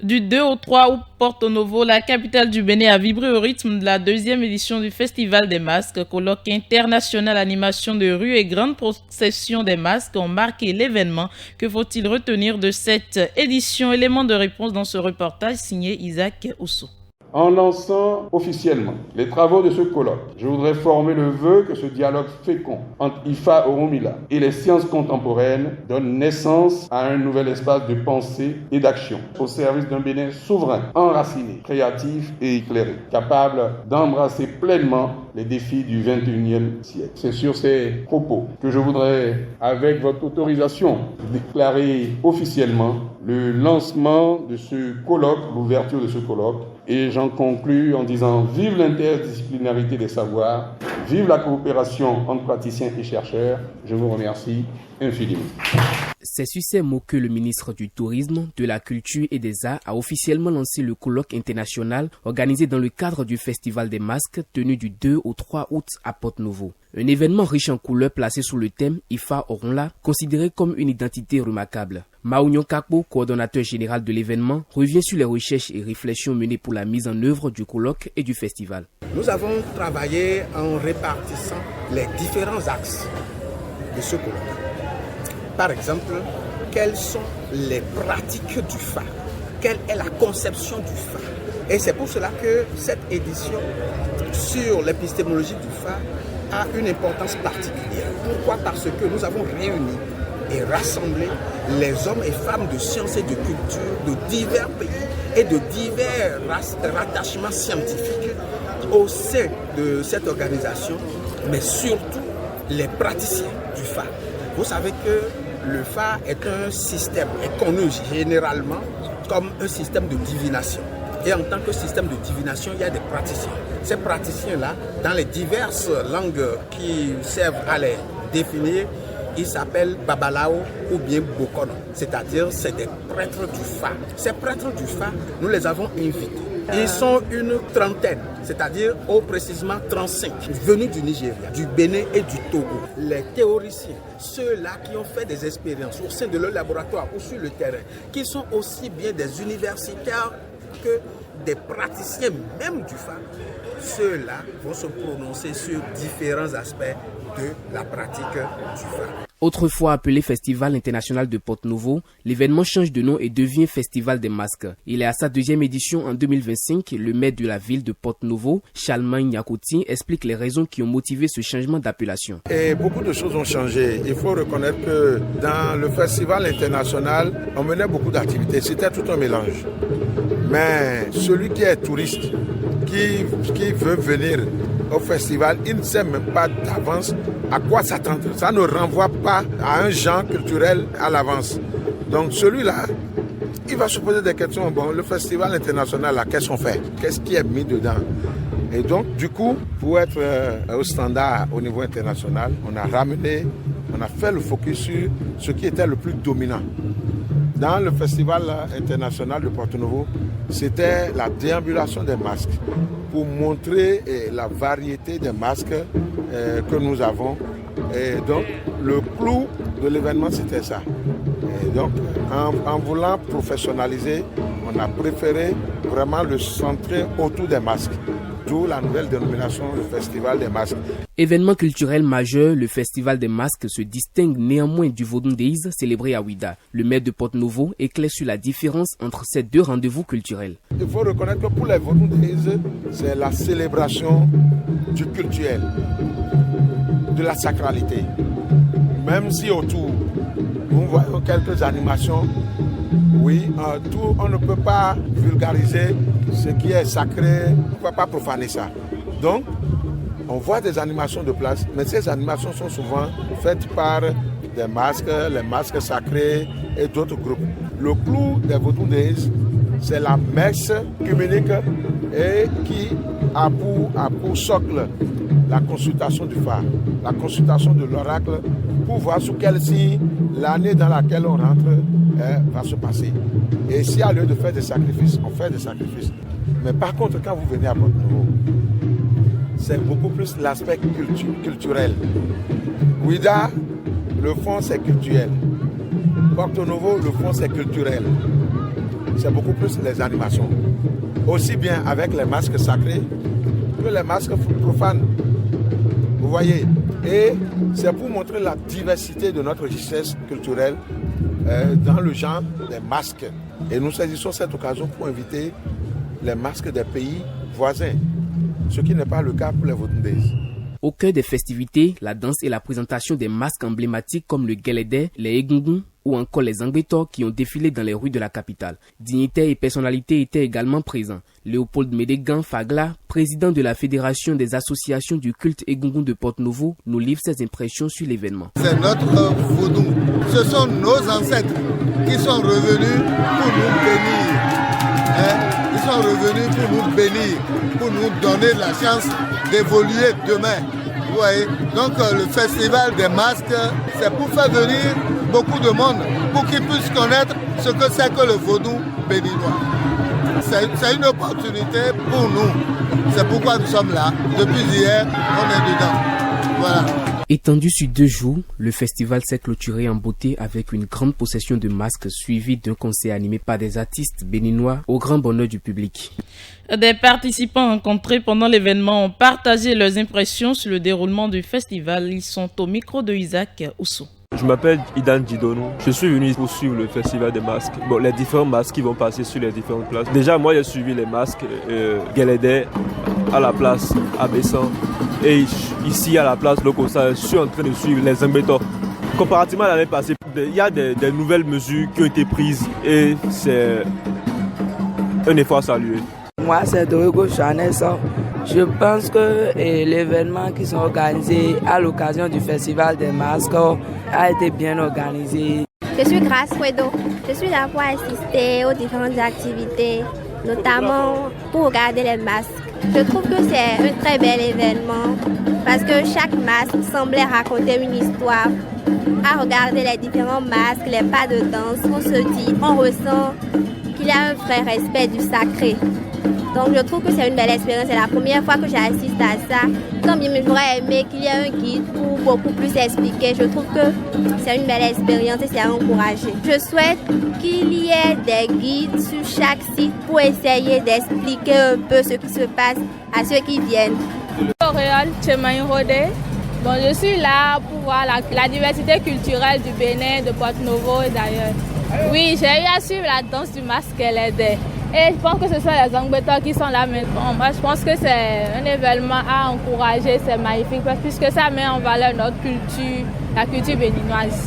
Du 2 au 3 août, Porto Novo, la capitale du Bénin, a vibré au rythme de la deuxième édition du Festival des masques. Colloque international, animation de rue et grande procession des masques ont marqué l'événement. Que faut-il retenir de cette édition? Élément de réponse dans ce reportage signé Isaac Ousso. En lançant officiellement les travaux de ce colloque, je voudrais former le vœu que ce dialogue fécond entre IFA Oromila et les sciences contemporaines donne naissance à un nouvel espace de pensée et d'action au service d'un Bénin souverain, enraciné, créatif et éclairé, capable d'embrasser pleinement les défis du XXIe siècle. C'est sur ces propos que je voudrais, avec votre autorisation, déclarer officiellement le lancement de ce colloque, l'ouverture de ce colloque. Et j'en conclus en disant vive l'interdisciplinarité des savoirs, vive la coopération entre praticiens et chercheurs. Je vous remercie infiniment. C'est sur ces mots que le ministre du Tourisme, de la Culture et des Arts a officiellement lancé le colloque international organisé dans le cadre du Festival des masques tenu du 2 au 3 août à Porto Novo. Un événement riche en couleurs placé sous le thème IFA Oromila, considéré comme une identité remarquable. Maounion Kakbo, coordonnateur général de l'événement, revient sur les recherches et réflexions menées pour la mise en œuvre du colloque et du festival. Nous avons travaillé en répartissant les différents axes de ce colloque. Par exemple, quelles sont les pratiques du FA? Quelle est la conception du FA? Et c'est pour cela que cette édition sur l'épistémologie du FA a une importance particulière. Pourquoi? Parce que nous avons réuni et rassemblé les hommes et femmes de sciences et de culture de divers pays et de divers rattachements scientifiques au sein de cette organisation, mais surtout les praticiens du FA. Vous savez que le FA est un système, est connu généralement comme un système de divination. Et en tant que système de divination, il y a des praticiens. Ces praticiens-là, dans les diverses langues qui servent à les définir, ils s'appellent Babalao ou bien Bokono, c'est-à-dire c'est des prêtres du Fa. Ces prêtres du Fa, nous les avons invités. Ils sont une trentaine, c'est-à-dire précisément 35, venus du Nigeria, du Bénin et du Togo. Les théoriciens, ceux-là qui ont fait des expériences au sein de leur laboratoire ou sur le terrain, qui sont aussi bien des universitaires que des praticiens même du FA, ceux-là vont se prononcer sur différents aspects de la pratique du FA. Autrefois appelé Festival international de Porto Novo, l'événement change de nom et devient Festival des masques. Il est à sa deuxième édition en 2025. Le maire de la ville de Porto Novo, Chalmagne Nyakoti, explique les raisons qui ont motivé ce changement d'appellation. Et beaucoup de choses ont changé. Il faut reconnaître que dans le Festival international, on menait beaucoup d'activités. C'était tout un mélange. Mais celui qui est touriste, qui veut venir au festival, il ne sait même pas d'avance à quoi s'attendre. Ça ne renvoie pas à un genre culturel à l'avance. Donc celui-là, il va se poser des questions. Bon, le festival international, là, qu'est-ce qu'on fait? Qu'est-ce qui est mis dedans? Et donc, du coup, pour être au standard au niveau international, on a fait le focus sur ce qui était le plus dominant. Dans le Festival international de Porto Novo, c'était la déambulation des masques pour montrer la variété des masques que nous avons. Et donc, le clou de l'événement, c'était ça. Et donc, en voulant professionnaliser, on a préféré vraiment le centrer autour des masques. D'où la nouvelle dénomination du Festival des masques. Événement culturel majeur, le Festival des masques se distingue néanmoins du Vodun Days célébré à Ouida. Le maire de Porto Novo éclaire sur la différence entre ces deux rendez-vous culturels. Il faut reconnaître que pour les Vodun Days, c'est la célébration du culturel, de la sacralité. Même si autour, nous voyons quelques animations, oui, tout, on ne peut pas vulgariser ce qui est sacré, on ne peut pas profaner ça. Donc, on voit des animations de place, mais ces animations sont souvent faites par des masques, les masques sacrés et d'autres groupes. Le clou des Vodun Days, c'est la messe œcuménique et qui a pour socle la consultation du phare, la consultation de l'oracle pour voir sous quel signe l'année dans laquelle on rentre va se passer. Et s'il y a lieu de faire des sacrifices, on fait des sacrifices. Mais par contre, quand vous venez à Porto Novo, c'est beaucoup plus l'aspect culturel. Ouida, le fond c'est culturel. Porto Novo, le fond c'est culturel. c'est beaucoup plus les animations. Aussi bien avec les masques sacrés que les masques profanes. Vous voyez? Et c'est pour montrer la diversité de notre richesse culturelle dans le genre des masques. Et nous saisissons cette occasion pour inviter les masques des pays voisins, ce qui n'est pas le cas pour les Vodundés. Au cœur des festivités, la danse et la présentation des masques emblématiques comme le Guélédé, les Egungun ou encore les Angbetor qui ont défilé dans les rues de la capitale. Dignitaires et personnalités étaient également présents. Léopold Médégan Fagla, président de la Fédération des associations du culte Egungun de Porto-Novo, nous livre ses impressions sur l'événement. C'est notre vaudou. Ce sont nos ancêtres qui sont revenus pour nous bénir. Ils sont revenus pour nous bénir, pour nous donner la chance d'évoluer demain. Vous voyez? Donc le festival des masques, c'est pour faire venir beaucoup de monde, pour qu'ils puissent connaître ce que c'est que le vaudou béninois. C'est une opportunité pour nous. C'est pourquoi nous sommes là. Depuis hier, on est dedans. Voilà. Étendu sur 2 jours, le festival s'est clôturé en beauté avec une grande procession de masques suivie d'un concert animé par des artistes béninois au grand bonheur du public. Des participants rencontrés pendant l'événement ont partagé leurs impressions sur le déroulement du festival. Ils sont au micro de Isaac Ousso. Je m'appelle Idan Djidonou. Je suis venu pour suivre le festival des masques. Bon, les différents masques qui vont passer sur les différentes places. Déjà, moi, j'ai suivi les masques Guélédé à la place Abessan. Et ici, à la place Lokosa, je suis en train de suivre les Angbetor. Comparativement à l'année passée, il y a des nouvelles mesures qui ont été prises et c'est un effort à saluer. Moi, c'est Dorigo Chanessa. Je pense que l'événement qui sont organisés à l'occasion du Festival des masques a été bien organisé. Je suis Grace Wedo. Je suis là pour assister aux différentes activités, notamment pour regarder les masques. Je trouve que c'est un très bel événement parce que chaque masque semblait raconter une histoire. À regarder les différents masques, les pas de danse, on se dit, on ressent qu'il y a un vrai respect du sacré. Donc je trouve que c'est une belle expérience. C'est la première fois que j'assiste à ça. Comme il m'aurait aimé qu'il y ait un guide pour beaucoup plus expliquer. Je trouve que c'est une belle expérience et c'est à encourager. Je souhaite qu'il y ait des guides sur chaque site pour essayer d'expliquer un peu ce qui se passe à ceux qui viennent. Bon, je suis là pour voir la diversité culturelle du Bénin, de Porto-Novo et d'ailleurs. Oui, j'ai eu à suivre la danse du masque Guélédé. Et je pense que ce sont les Angbetor qui sont là maintenant. Moi, je pense que c'est un événement à encourager, c'est magnifique puisque ça met en valeur notre culture, la culture béninoise.